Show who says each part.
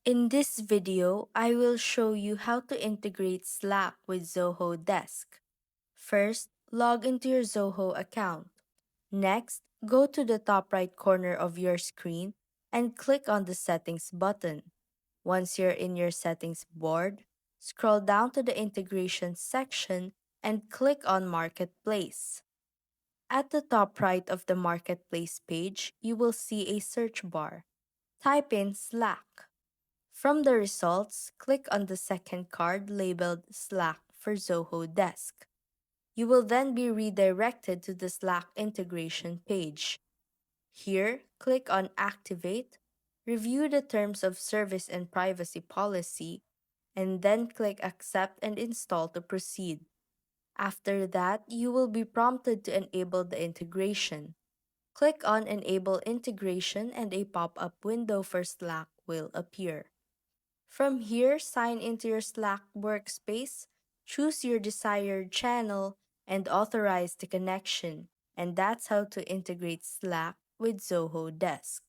Speaker 1: In this video, I will show you how to integrate Slack with Zoho Desk. First, log into your Zoho account. Next, go to the top right corner of your screen and click on the Settings button. Once you're in your settings board, scroll down to the Integration section and click on Marketplace. At the top right of the Marketplace page, you will see a search bar. Type in Slack. From the results, click on the second card labeled Slack for Zoho Desk. You will then be redirected to the Slack integration page. Here, click on Activate, review the Terms of Service and Privacy Policy, and then click Accept and Install to proceed. After that, you will be prompted to enable the integration. Click on Enable Integration and a pop-up window for Slack will appear. From here, sign into your Slack workspace, choose your desired channel, and authorize the connection. And that's how to integrate Slack with Zoho Desk.